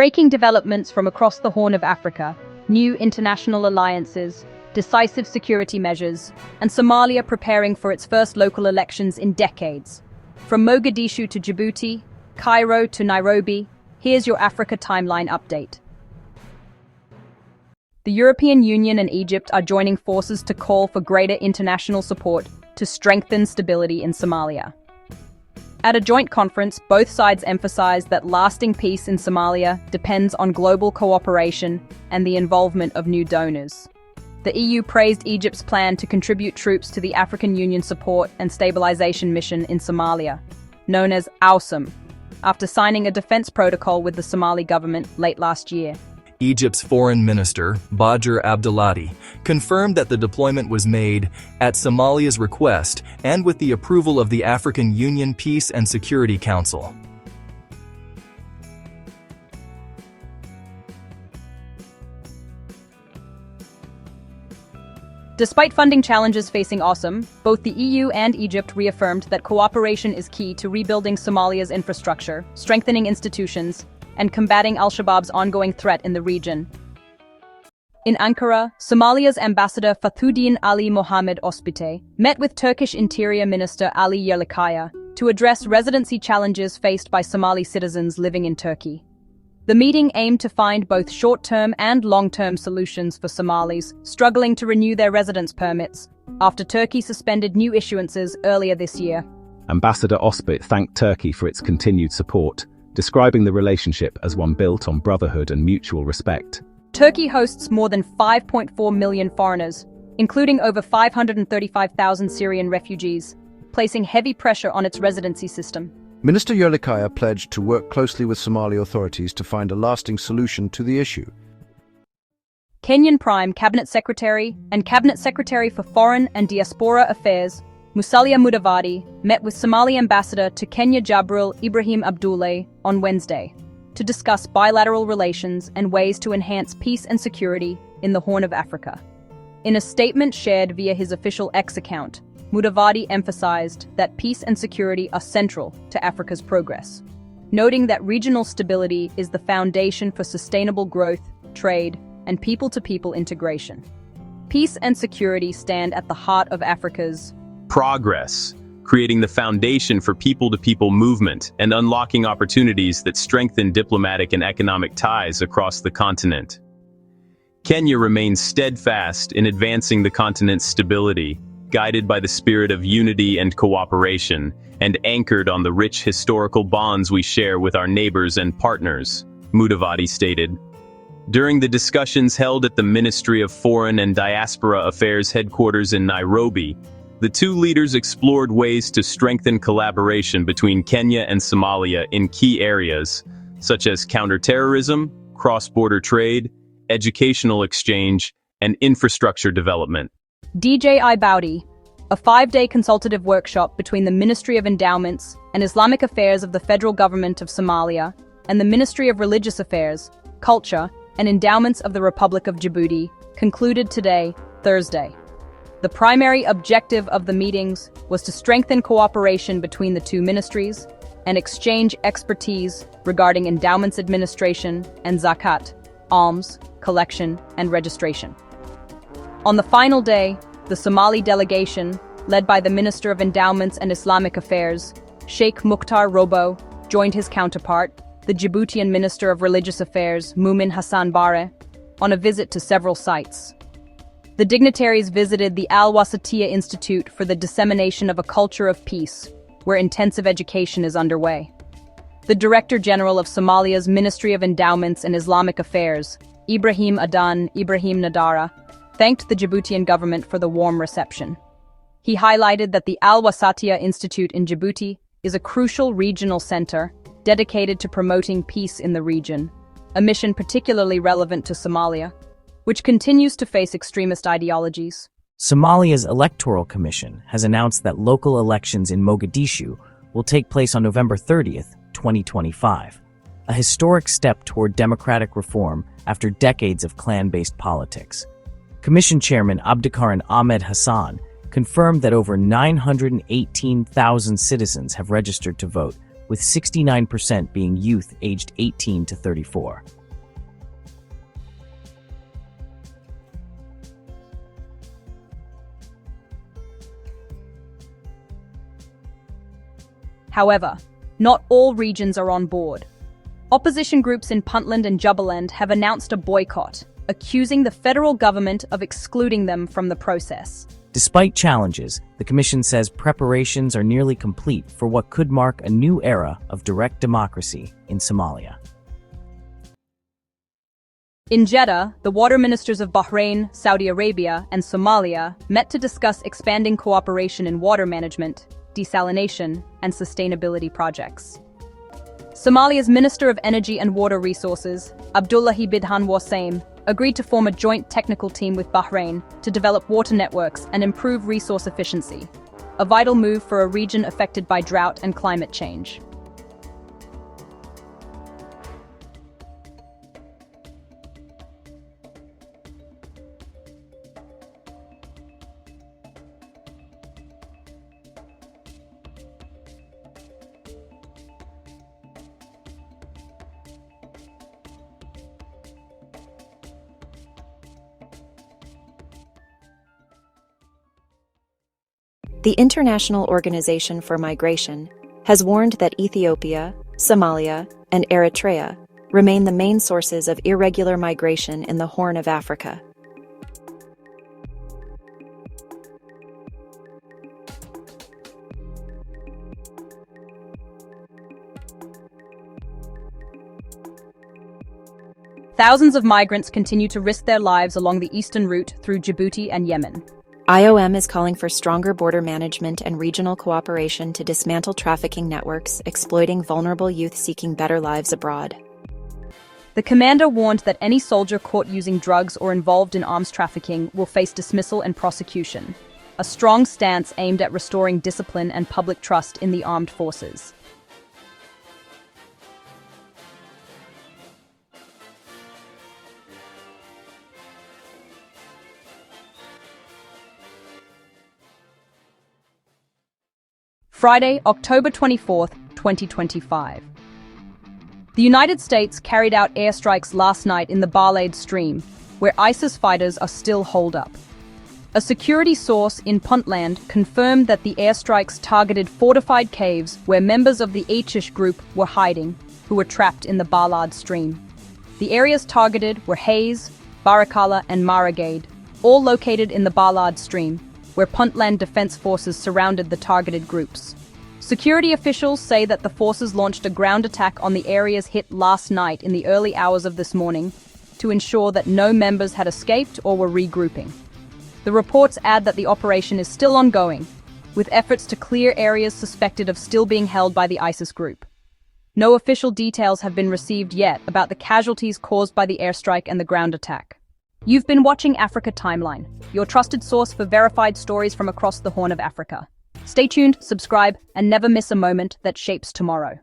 Breaking developments from across the Horn of Africa, new international alliances, decisive security measures, and Somalia preparing for its first local elections in decades. From Mogadishu to Djibouti, Cairo to Nairobi, here's your Africa Timeline update. The European Union and Egypt are joining forces to call for greater international support to strengthen stability in Somalia. At a joint conference, both sides emphasized that lasting peace in Somalia depends on global cooperation and the involvement of new donors. The EU praised Egypt's plan to contribute troops to the African Union Support and Stabilization Mission in Somalia, known as AUSM, after signing a defense protocol with the Somali government late last year. Egypt's foreign minister, Badr Abdelhadi, confirmed that the deployment was made at Somalia's request and with the approval of the African Union Peace and Security Council. Despite funding challenges facing AUSM, both the EU and Egypt reaffirmed that cooperation is key to rebuilding Somalia's infrastructure, strengthening institutions, and combating al-Shabaab's ongoing threat in the region. In Ankara, Somalia's ambassador Fathuddin Ali Mohammed Ospite met with Turkish Interior Minister Ali Yerlikaya to address residency challenges faced by Somali citizens living in Turkey. The meeting aimed to find both short-term and long-term solutions for Somalis struggling to renew their residence permits after Turkey suspended new issuances earlier this year. Ambassador Ospite thanked Turkey for its continued support, describing the relationship as one built on brotherhood and mutual respect. Turkey hosts more than 5.4 million foreigners, including over 535,000 Syrian refugees, placing heavy pressure on its residency system. Minister Yerlikaya pledged to work closely with Somali authorities to find a lasting solution to the issue. Kenyan Prime Cabinet Secretary and Cabinet Secretary for Foreign and Diaspora Affairs, Musalia Mudavadi, met with Somali Ambassador to Kenya Jabril Ibrahim Abdullahi on Wednesday to discuss bilateral relations and ways to enhance peace and security in the Horn of Africa. In a statement shared via his official X account, Mudavadi emphasized that peace and security are central to Africa's progress, noting that regional stability is the foundation for sustainable growth, trade, and people-to-people integration. Peace and security stand at the heart of Africa's progress, creating the foundation for people-to-people movement and unlocking opportunities that strengthen diplomatic and economic ties across the continent. Kenya remains steadfast in advancing the continent's stability, guided by the spirit of unity and cooperation, and anchored on the rich historical bonds we share with our neighbors and partners, Mudavadi stated. During the discussions held at the Ministry of Foreign and Diaspora Affairs headquarters in Nairobi, the two leaders explored ways to strengthen collaboration between Kenya and Somalia in key areas, such as counterterrorism, cross-border trade, educational exchange, and infrastructure development. DJI Baudi, a 5-day consultative workshop between the Ministry of Endowments and Islamic Affairs of the Federal Government of Somalia and the Ministry of Religious Affairs, Culture, and Endowments of the Republic of Djibouti, concluded today, Thursday. The primary objective of the meetings was to strengthen cooperation between the two ministries and exchange expertise regarding endowments administration and zakat, alms, collection, and registration. On the final day, the Somali delegation, led by the Minister of Endowments and Islamic Affairs, Sheikh Mukhtar Robo, joined his counterpart, the Djiboutian Minister of Religious Affairs, Mumin Hassan Bare, on a visit to several sites. The dignitaries visited the Al-Wasatiyah Institute for the Dissemination of a Culture of Peace, where intensive education is underway. The Director General of Somalia's Ministry of Endowments and Islamic Affairs, Ibrahim Adan Ibrahim Nadara, thanked the Djiboutian government for the warm reception. He highlighted that the Al-Wasatiyah Institute in Djibouti is a crucial regional center dedicated to promoting peace in the region, a mission particularly relevant to Somalia, which continues to face extremist ideologies. Somalia's Electoral Commission has announced that local elections in Mogadishu will take place on November 30th, 2025, a historic step toward democratic reform after decades of clan-based politics. Commission Chairman Abdikaran Ahmed Hassan confirmed that over 918,000 citizens have registered to vote, with 69% being youth aged 18 to 34. However, not all regions are on board. Opposition groups in Puntland and Jubaland have announced a boycott, accusing the federal government of excluding them from the process. Despite challenges, the Commission says preparations are nearly complete for what could mark a new era of direct democracy in Somalia. In Jeddah, the water ministers of Bahrain, Saudi Arabia, and Somalia met to discuss expanding cooperation in water management, desalination, and sustainability projects. Somalia's Minister of Energy and Water Resources, Abdullahi Bidhan Wassaim, agreed to form a joint technical team with Bahrain to develop water networks and improve resource efficiency, a vital move for a region affected by drought and climate change. The International Organization for Migration has warned that Ethiopia, Somalia, and Eritrea remain the main sources of irregular migration in the Horn of Africa. Thousands of migrants continue to risk their lives along the eastern route through Djibouti and Yemen. IOM is calling for stronger border management and regional cooperation to dismantle trafficking networks exploiting vulnerable youth seeking better lives abroad. The commander warned that any soldier caught using drugs or involved in arms trafficking will face dismissal and prosecution, a strong stance aimed at restoring discipline and public trust in the armed forces. Friday, October 24, 2025. The United States carried out airstrikes last night in the Balad stream, where ISIS fighters are still holed up. A security source in Puntland confirmed that the airstrikes targeted fortified caves where members of the Airstrikes group were hiding, who were trapped in the Balad stream. The areas targeted were Hayes, Barakala, and Maragade, all located in the Balad stream, where Puntland Defense Forces surrounded the targeted groups. Security officials say that the forces launched a ground attack on the areas hit last night in the early hours of this morning to ensure that no members had escaped or were regrouping. The reports add that the operation is still ongoing, with efforts to clear areas suspected of still being held by the ISIS group. No official details have been received yet about the casualties caused by the airstrike and the ground attack. You've been watching Africa Timeline, your trusted source for verified stories from across the Horn of Africa. Stay tuned, subscribe, and never miss a moment that shapes tomorrow.